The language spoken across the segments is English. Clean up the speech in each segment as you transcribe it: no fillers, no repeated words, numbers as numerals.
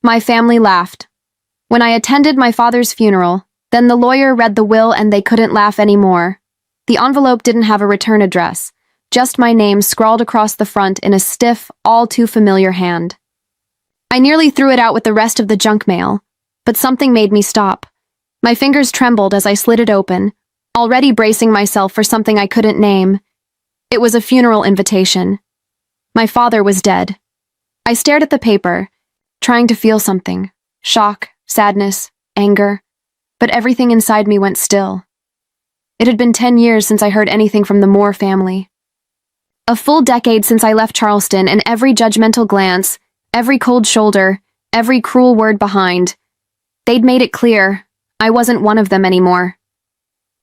My family laughed. When I attended my father's funeral, then the lawyer read the will and they couldn't laugh anymore. The envelope didn't have a return address, just my name scrawled across the front in a stiff, all too familiar hand. I nearly threw it out with the rest of the junk mail, but something made me stop. My fingers trembled as I slid it open, already bracing myself for something I couldn't name. It was a funeral invitation. My father was dead. I stared at the paper, trying to feel something. Shock, sadness, anger. But everything inside me went still. It had been 10 years since I heard anything from the Moore family. A full decade since I left Charleston, and every judgmental glance, every cold shoulder, every cruel word behind. They'd made it clear I wasn't one of them anymore.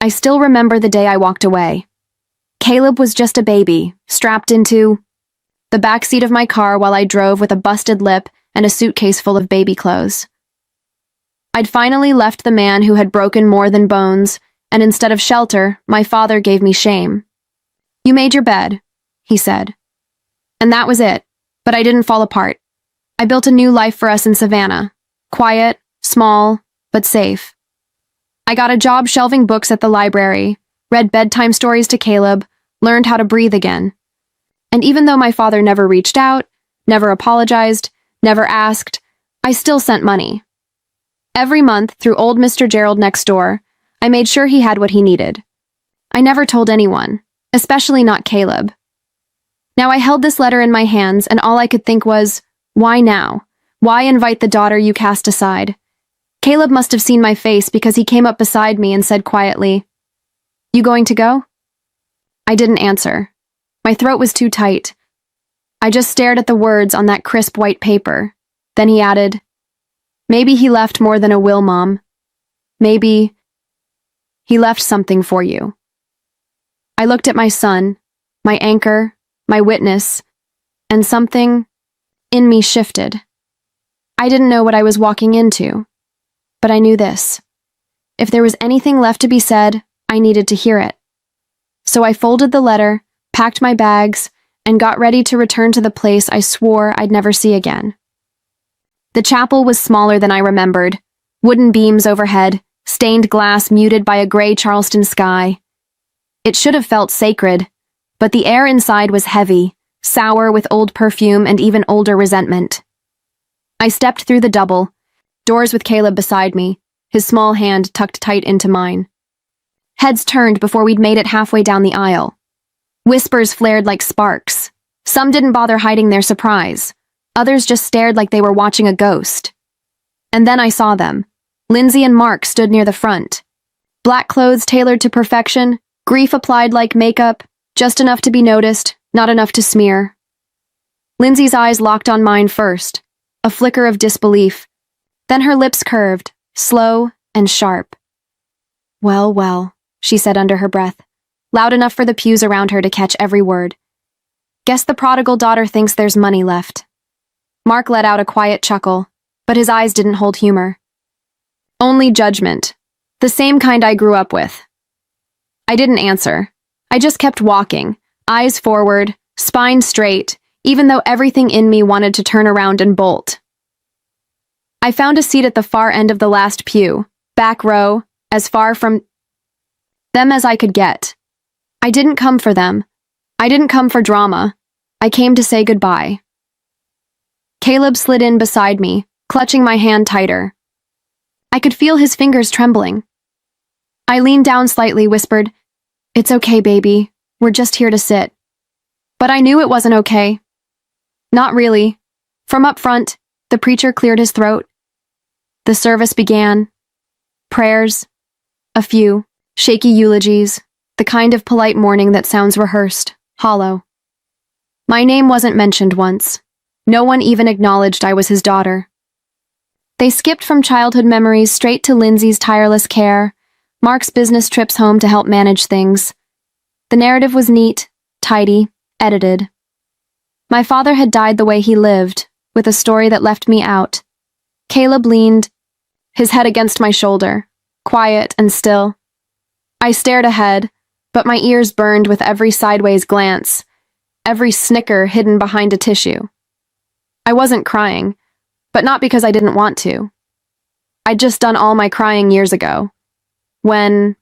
I still remember the day I walked away. Caleb was just a baby, strapped into the backseat of my car while I drove with a busted lip and a suitcase full of baby clothes. I'd finally left the man who had broken more than bones, and instead of shelter, my father gave me shame. "You made your bed," he said. And that was it, but I didn't fall apart. I built a new life for us in Savannah. Quiet, small, but safe. I got a job shelving books at the library, read bedtime stories to Caleb, learned how to breathe again. And even though my father never reached out, never apologized, never asked, I still sent money. Every month, through old Mr. Gerald next door, I made sure he had what he needed. I never told anyone, especially not Caleb. Now I held this letter in my hands, and all I could think was, why now? Why invite the daughter you cast aside? Caleb must have seen my face because he came up beside me and said quietly, "You going to go?" I didn't answer. My throat was too tight. I just stared at the words on that crisp white paper. Then he added, "Maybe he left more than a will, Mom. Maybe he left something for you." I looked at my son, my anchor, my witness, and something in me shifted. I didn't know what I was walking into, but I knew this. If there was anything left to be said, I needed to hear it. So I folded the letter, packed my bags, and got ready to return to the place I swore I'd never see again. The chapel was smaller than I remembered, wooden beams overhead, stained glass muted by a gray Charleston sky. It should have felt sacred, but the air inside was heavy, sour with old perfume and even older resentment. I stepped through the double, doors with Caleb beside me, his small hand tucked tight into mine. Heads turned before we'd made it halfway down the aisle. Whispers flared like sparks. Some didn't bother hiding their surprise. Others just stared like they were watching a ghost. And then I saw them. Lindsay and Mark stood near the front. Black clothes tailored to perfection, grief applied like makeup, just enough to be noticed, not enough to smear. Lindsay's eyes locked on mine first, a flicker of disbelief. Then her lips curved, slow and sharp. "Well, well," she said under her breath, loud enough for the pews around her to catch every word. "Guess the prodigal daughter thinks there's money left." Mark let out a quiet chuckle, but his eyes didn't hold humor. Only judgment, the same kind I grew up with. I didn't answer. I just kept walking, eyes forward, spine straight, even though everything in me wanted to turn around and bolt. I found a seat at the far end of the last pew, back row, as far from them as I could get. I didn't come for them. I didn't come for drama. I came to say goodbye. Caleb slid in beside me, clutching my hand tighter. I could feel his fingers trembling. I leaned down slightly, whispered, "It's okay, baby. We're just here to sit." But I knew it wasn't okay. Not really. From up front, the preacher cleared his throat. The service began. Prayers. A few. Shaky eulogies. The kind of polite mourning that sounds rehearsed, hollow. My name wasn't mentioned once. No one even acknowledged I was his daughter. They skipped from childhood memories straight to Lindsay's tireless care, Mark's business trips home to help manage things. The narrative was neat, tidy, edited. My father had died the way he lived, with a story that left me out. Caleb leaned, his head against my shoulder, quiet and still. I stared ahead, but my ears burned with every sideways glance, every snicker hidden behind a tissue. I wasn't crying. but not because I didn't want to. I'd just done all my crying years ago. When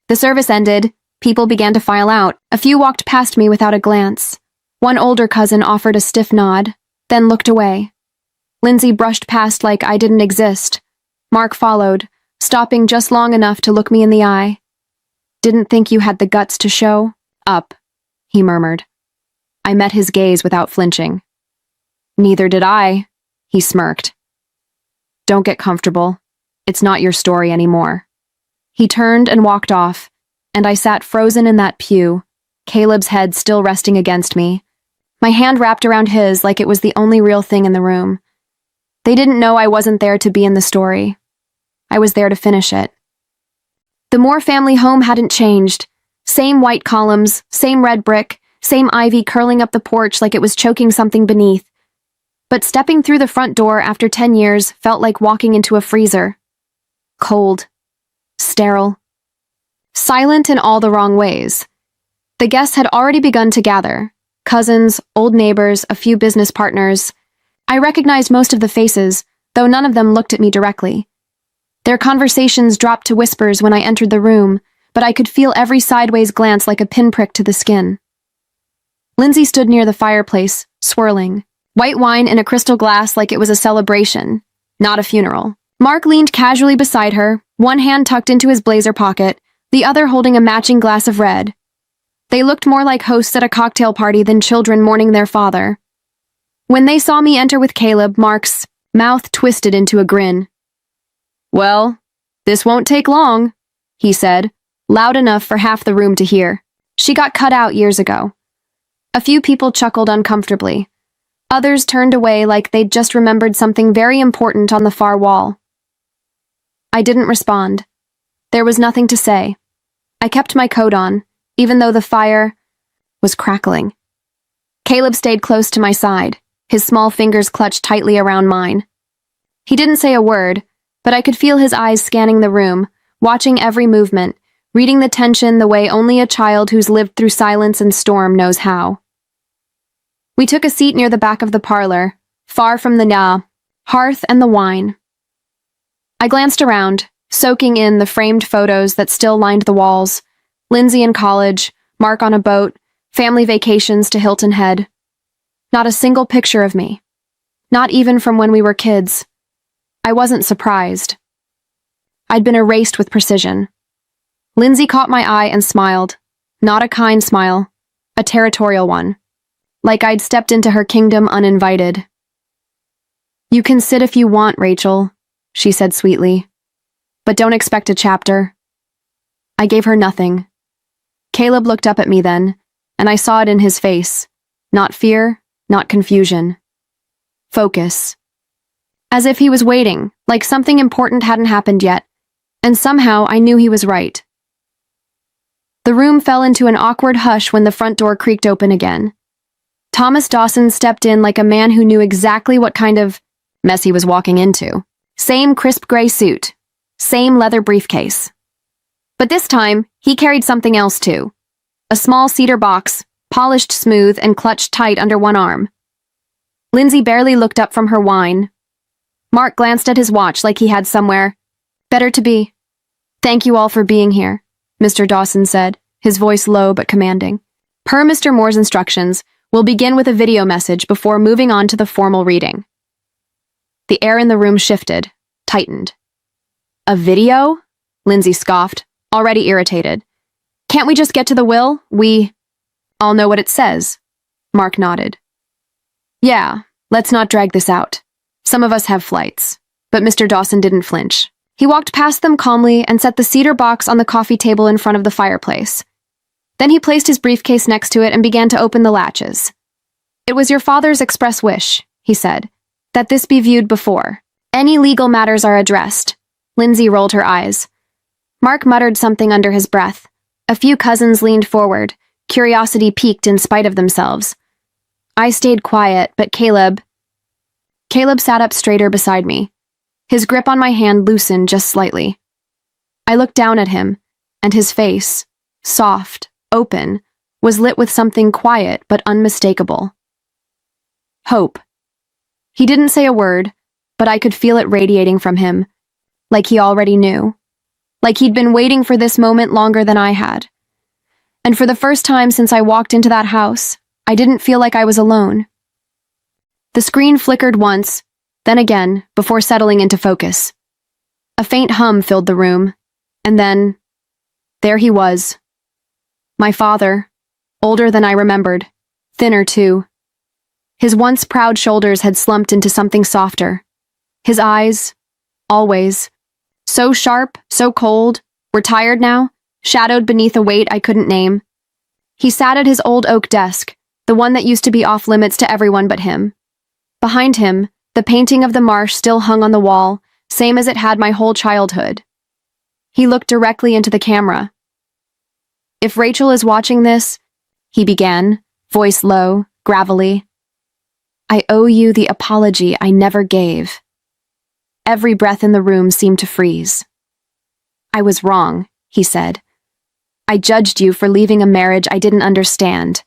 the service ended, people began to file out. A few walked past me without a glance. One older cousin offered a stiff nod, then looked away. Lindsay brushed past like I didn't exist. Mark followed, stopping just long enough to look me in the eye. "Didn't think you had the guts to show up," he murmured. I met his gaze without flinching. "Neither did I," he smirked. "Don't get comfortable. It's not your story anymore." He turned and walked off, and I sat frozen in that pew, Caleb's head still resting against me, my hand wrapped around his like it was the only real thing in the room. They didn't know I wasn't there to be in the story. I was there to finish it. The Moore family home hadn't changed. Same white columns, same red brick, same ivy curling up the porch like it was choking something beneath. But stepping through the front door after 10 years felt like walking into a freezer. Cold. Sterile. Silent in all the wrong ways. The guests had already begun to gather. Cousins, old neighbors, a few business partners. I recognized most of the faces, though none of them looked at me directly. Their conversations dropped to whispers when I entered the room, but I could feel every sideways glance like a pinprick to the skin. Lindsay stood near the fireplace, swirling. White wine in a crystal glass like it was a celebration, not a funeral. Mark leaned casually beside her, one hand tucked into his blazer pocket, the other holding a matching glass of red. They looked more like hosts at a cocktail party than children mourning their father. When they saw me enter with Caleb, Mark's mouth twisted into a grin. "Well, this won't take long," he said, loud enough for half the room to hear. She got cut out years ago. A few people chuckled uncomfortably. Others turned away like they'd just remembered something very important on the far wall. I didn't respond. There was nothing to say. I kept my coat on, even though the fire was crackling. Caleb stayed close to my side, his small fingers clutched tightly around mine. He didn't say a word, but I could feel his eyes scanning the room, watching every movement, reading the tension the way only a child who's lived through silence and storm knows how. We took a seat near the back of the parlor, far from the hearth and the wine. I glanced around, soaking in the framed photos that still lined the walls. Lindsay in college, Mark on a boat, family vacations to Hilton Head. Not a single picture of me. Not even from when we were kids. I wasn't surprised. I'd been erased with precision. Lindsay caught my eye and smiled. Not a kind smile, a territorial one. Like I'd stepped into her kingdom uninvited. "You can sit if you want, Rachel," she said sweetly. "But don't expect a chapter." I gave her nothing. Caleb looked up at me then, and I saw it in his face. Not fear, not confusion. Focus. As if he was waiting, like something important hadn't happened yet, and somehow I knew he was right. The room fell into an awkward hush when the front door creaked open again. Thomas Dawson stepped in like a man who knew exactly what kind of mess he was walking into. Same crisp gray suit. Same leather briefcase. But this time, he carried something else too. A small cedar box, polished smooth and clutched tight under one arm. Lindsay barely looked up from her wine. Mark glanced at his watch like he had somewhere better to be. "Thank you all for being here," Mr. Dawson said, his voice low but commanding. "Per Mr. Moore's instructions, we'll begin with a video message before moving on to the formal reading." The air in the room shifted, tightened. "A video?" Lindsay scoffed, already irritated. "Can't we just get to the will? We all know what it says." Mark nodded. "Yeah, let's not drag this out. Some of us have flights." But Mr. Dawson didn't flinch. He walked past them calmly and set the cedar box on the coffee table in front of the fireplace. Then he placed his briefcase next to it and began to open the latches. "It was your father's express wish," he said, "that this be viewed before any legal matters are addressed." Lindsay rolled her eyes. Mark muttered something under his breath. A few cousins leaned forward, curiosity piqued in spite of themselves. I stayed quiet, but Caleb sat up straighter beside me. His grip on my hand loosened just slightly. I looked down at him, and his face, soft, open, was lit with something quiet but unmistakable. Hope. He didn't say a word, but I could feel it radiating from him, like he already knew. Like he'd been waiting for this moment longer than I had. And for the first time since I walked into that house, I didn't feel like I was alone. The screen flickered once, then again, before settling into focus. A faint hum filled the room, and then, there he was. My father, older than I remembered, thinner too. His once proud shoulders had slumped into something softer. His eyes, always, so sharp, so cold, were tired now, shadowed beneath a weight I couldn't name. He sat at his old oak desk, the one that used to be off limits to everyone but him. Behind him, the painting of the marsh still hung on the wall, same as it had my whole childhood. He looked directly into the camera. "If Rachel is watching this," he began, voice low, gravelly, "I owe you the apology I never gave." Every breath in the room seemed to freeze. "I was wrong," he said. "I judged you for leaving a marriage I didn't understand.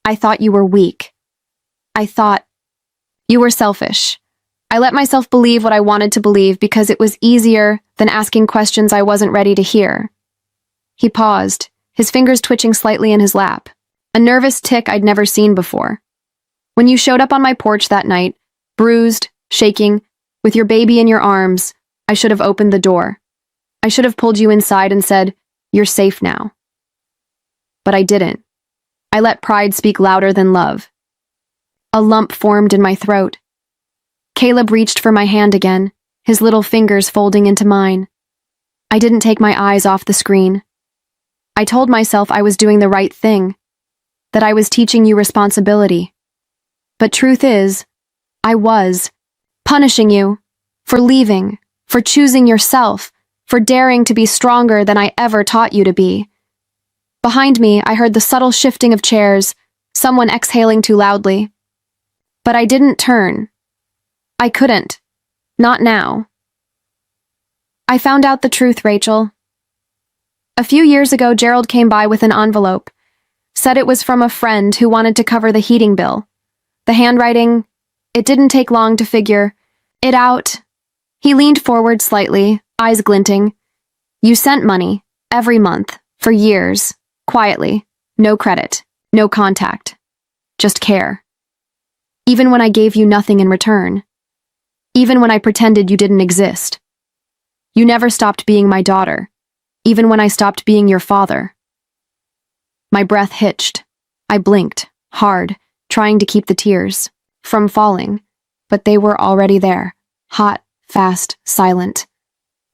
I thought you were weak. I thought you were selfish. I let myself believe what I wanted to believe because it was easier than asking questions I wasn't ready to hear." He paused, his fingers twitching slightly in his lap, a nervous tick I'd never seen before. "When you showed up on my porch that night, bruised, shaking, with your baby in your arms, I should have opened the door. I should have pulled you inside and said, 'You're safe now.' But I didn't. I let pride speak louder than love." A lump formed in my throat. Caleb reached for my hand again, his little fingers folding into mine. I didn't take my eyes off the screen. I told myself I was doing the right thing, that I was teaching you responsibility. But truth is, I was punishing you for leaving, for choosing yourself, for daring to be stronger than I ever taught you to be. Behind me, I heard the subtle shifting of chairs, someone exhaling too loudly. But I didn't turn. I couldn't. Not now. "I found out the truth, Rachel. A few years ago, Gerald came by with an envelope, said it was from a friend who wanted to cover the heating bill. The handwriting, it didn't take long to figure it out." He leaned forward slightly, eyes glinting. "You sent money, every month, for years, quietly, no credit, no contact, just care. Even when I gave you nothing in return. Even when I pretended you didn't exist. You never stopped being my daughter, even when I stopped being your father." My breath hitched. I blinked, hard, trying to keep the tears from falling, but they were already there, hot, fast, silent.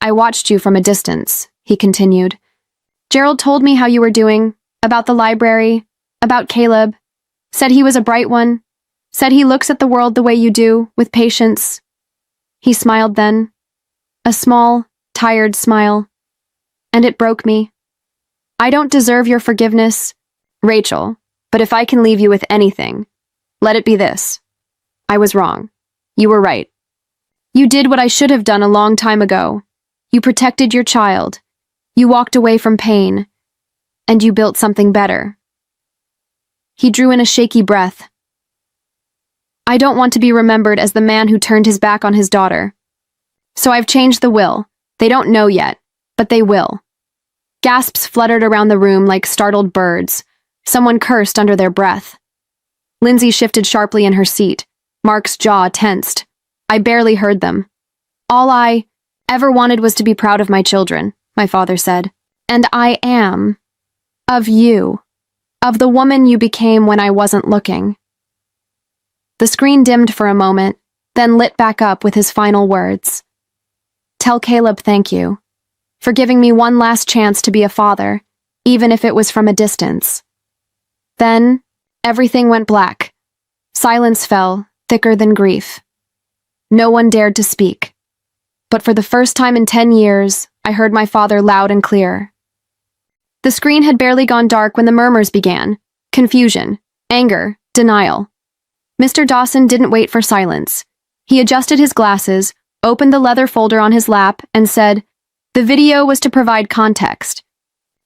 "I watched you from a distance," he continued. "Gerald told me how you were doing, about the library, about Caleb, said he was a bright one, said he looks at the world the way you do, with patience." He smiled then, a small, tired smile, and it broke me. "I don't deserve your forgiveness, Rachel, but if I can leave you with anything, let it be this. I was wrong. You were right. You did what I should have done a long time ago. You protected your child. You walked away from pain. And you built something better." He drew in a shaky breath. "I don't want to be remembered as the man who turned his back on his daughter. So I've changed the will. They don't know yet, but they will." Gasps fluttered around the room like startled birds. Someone cursed under their breath. Lindsay shifted sharply in her seat. Mark's jaw tensed. I barely heard them. "All I ever wanted was to be proud of my children," my father said. "And I am. Of you. Of the woman you became when I wasn't looking." The screen dimmed for a moment, then lit back up with his final words. "Tell Caleb thank you, for giving me one last chance to be a father, even if it was from a distance." Then, everything went black. Silence fell, thicker than grief. No one dared to speak. But for the first time in 10 years, I heard my father loud and clear. The screen had barely gone dark when the murmurs began. Confusion, anger, denial. Mr. Dawson didn't wait for silence. He adjusted his glasses, opened the leather folder on his lap, and said, "The video was to provide context.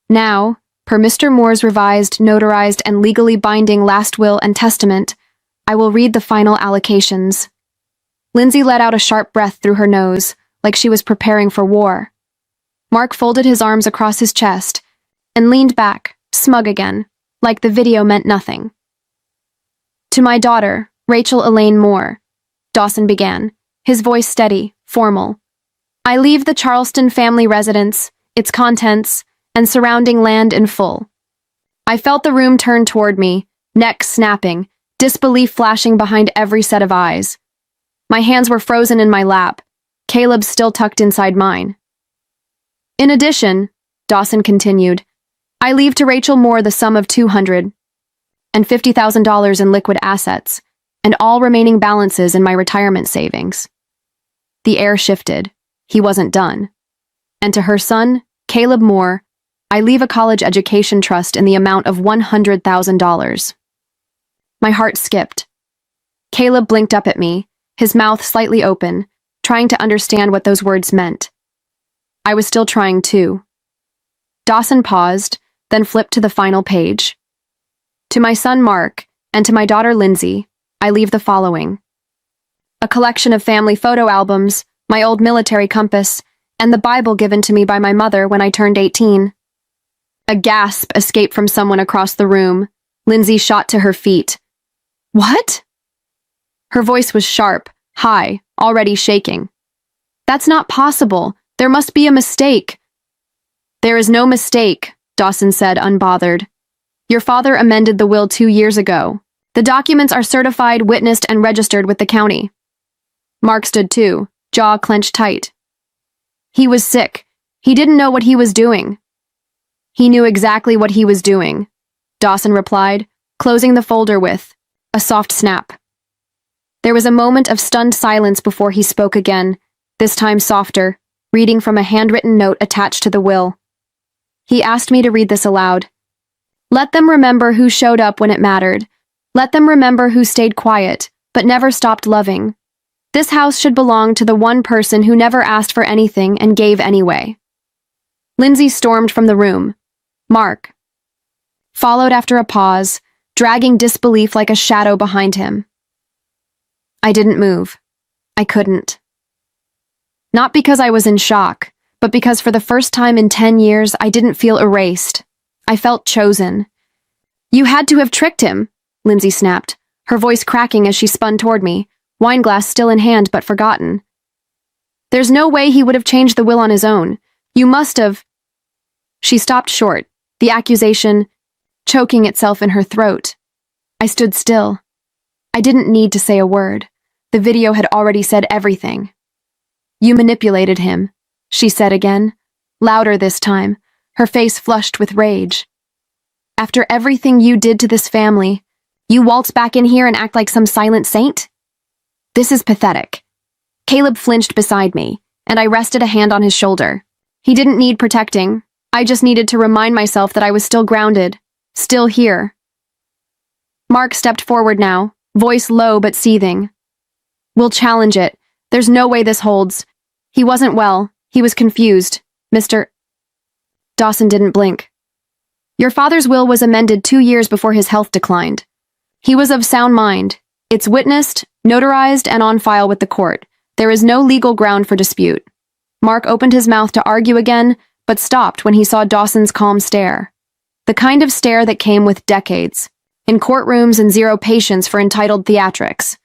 Now, per Mr. Moore's revised, notarized, and legally binding last will and testament, I will read the final allocations." Lindsay let out a sharp breath through her nose, like she was preparing for war. Mark folded his arms across his chest and leaned back, smug again, like the video meant nothing. To my daughter, Rachel Elaine Moore, Dawson began, his voice steady, formal. I leave the Charleston family residence, its contents, and surrounding land in full. I felt the room turn toward me, neck snapping, disbelief flashing behind every set of eyes. My hands were frozen in my lap, Caleb's still tucked inside mine. In addition, Dawson continued, I leave to Rachel Moore the sum of $250,000 in liquid assets, and all remaining balances in my retirement savings. The air shifted. He wasn't done. And to her son, Caleb Moore, I leave a college education trust in the amount of $100,000. My heart skipped. Caleb blinked up at me, his mouth slightly open, trying to understand what those words meant. I was still trying too. Dawson paused, then flipped to the final page. To my son Mark, and to my daughter Lindsay, I leave the following. A collection of family photo albums, my old military compass, and the Bible given to me by my mother when I turned 18. A gasp escaped from someone across the room. Lindsay shot to her feet. What? Her voice was sharp, high, already shaking. That's not possible. There must be a mistake. There is no mistake, Dawson said, unbothered. Your father amended the will 2 years ago. The documents are certified, witnessed, and registered with the county. Mark stood too, jaw clenched tight. He was sick. He didn't know what he was doing. He knew exactly what he was doing, Dawson replied, closing the folder with a soft snap. There was a moment of stunned silence before he spoke again, this time softer, reading from a handwritten note attached to the will. He asked me to read this aloud. Let them remember who showed up when it mattered. Let them remember who stayed quiet, but never stopped loving. This house should belong to the one person who never asked for anything and gave anyway. Lindsay stormed from the room. Mark followed after a pause, dragging disbelief like a shadow behind him. I didn't move. I couldn't. Not because I was in shock, but because for the first time in 10 years I didn't feel erased. I felt chosen. You had to have tricked him, Lindsay snapped, her voice cracking as she spun toward me, wineglass still in hand but forgotten. There's no way he would have changed the will on his own. You must have. She stopped short, the accusation choking itself in her throat. I stood still. I didn't need to say a word. The video had already said everything. You manipulated him, she said again, louder this time, her face flushed with rage. After everything you did to this family, you waltz back in here and act like some silent saint? This is pathetic. Caleb flinched beside me, and I rested a hand on his shoulder. He didn't need protecting. I just needed to remind myself that I was still grounded, still here. Mark stepped forward now, voice low but seething. We'll challenge it. There's no way this holds. He wasn't well. He was confused. Mr. Dawson didn't blink. Your father's will was amended 2 years before his health declined. He was of sound mind. It's witnessed, notarized, and on file with the court. There is no legal ground for dispute. Mark opened his mouth to argue again, but stopped when he saw Dawson's calm stare. The kind of stare that came with decades, in courtrooms and zero patience for entitled theatrics.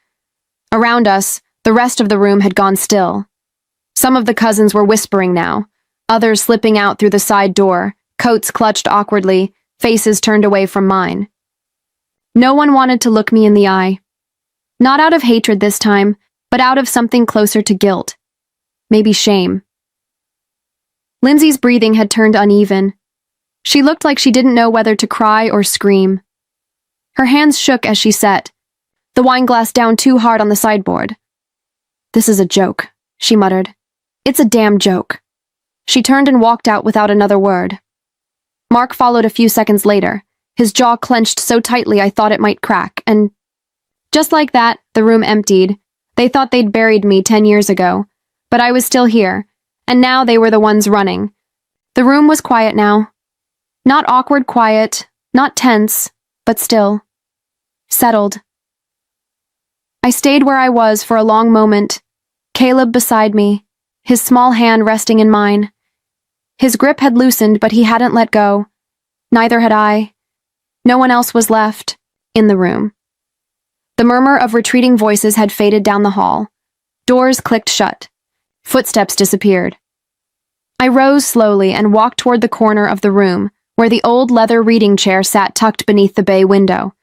Around us, the rest of the room had gone still. Some of the cousins were whispering now, others slipping out through the side door, coats clutched awkwardly, faces turned away from mine. No one wanted to look me in the eye. Not out of hatred this time, but out of something closer to guilt. Maybe shame. Lindsay's breathing had turned uneven. She looked like she didn't know whether to cry or scream. Her hands shook as she sat, the wineglass down too hard on the sideboard. This is a joke, she muttered. It's a damn joke. She turned and walked out without another word. Mark followed a few seconds later, his jaw clenched so tightly I thought it might crack, and just like that, the room emptied. They thought they'd buried me 10 years ago, but I was still here, and now they were the ones running. The room was quiet now. Not awkward quiet, not tense, but still. Settled. I stayed where I was for a long moment, Caleb beside me, his small hand resting in mine. His grip had loosened, but he hadn't let go. Neither had I. No one else was left in the room. The murmur of retreating voices had faded down the hall. Doors clicked shut. Footsteps disappeared. I rose slowly and walked toward the corner of the room where the old leather reading chair sat tucked beneath the bay window.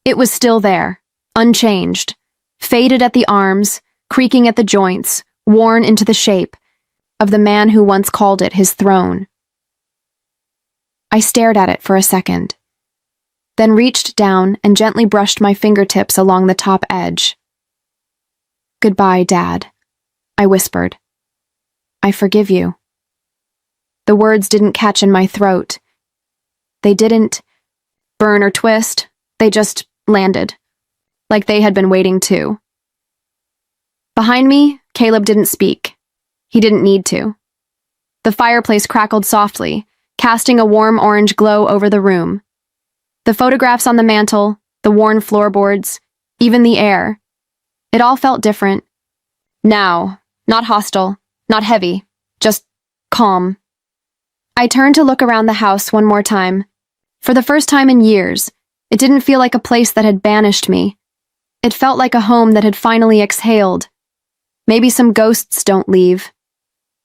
It was still there, unchanged, faded at the arms, creaking at the joints, worn into the shape of the man who once called it his throne. I stared at it for a second, then reached down and gently brushed my fingertips along the top edge. "Goodbye, Dad," I whispered. "I forgive you." The words didn't catch in my throat. They didn't burn or twist, they just landed, like they had been waiting too. Behind me, Caleb didn't speak. He didn't need to. The fireplace crackled softly, casting a warm orange glow over the room. The photographs on the mantel, the worn floorboards, even the air. It all felt different. Now, not hostile, not heavy, just calm. I turned to look around the house one more time. For the first time in years, it didn't feel like a place that had banished me. It felt like a home that had finally exhaled. Maybe some ghosts don't leave.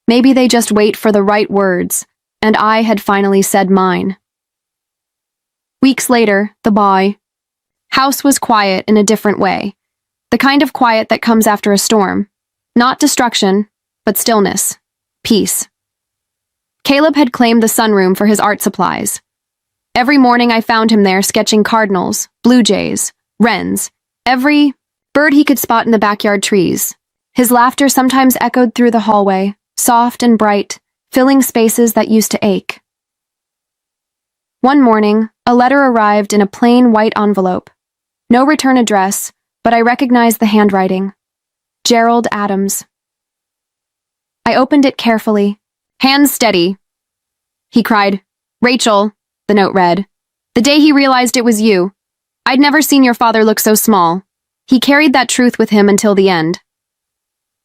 Maybe they just wait for the right words, and I had finally said mine. Weeks later, the boy. House was quiet in a different way. The kind of quiet that comes after a storm. Not destruction, but stillness. Peace. Caleb had claimed the sunroom for his art supplies. Every morning I found him there sketching cardinals, blue jays, wrens, every bird he could spot in the backyard trees. His laughter sometimes echoed through the hallway, soft and bright, filling spaces that used to ache. One morning, a letter arrived in a plain white envelope. No return address, but I recognized the handwriting. Gerald Adams. I opened it carefully. "Hands steady," he cried. "Rachel," the note read. "The day he realized it was you. I'd never seen your father look so small. He carried that truth with him until the end."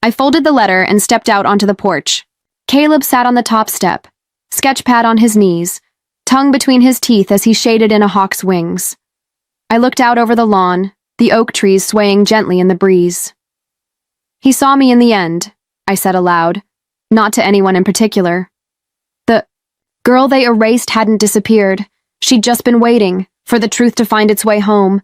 I folded the letter and stepped out onto the porch. Caleb sat on the top step, sketchpad on his knees, tongue between his teeth as he shaded in a hawk's wings. I looked out over the lawn, the oak trees swaying gently in the breeze. "He saw me in the end," I said aloud, not to anyone in particular. The girl they erased hadn't disappeared. She'd just been waiting for the truth to find its way home.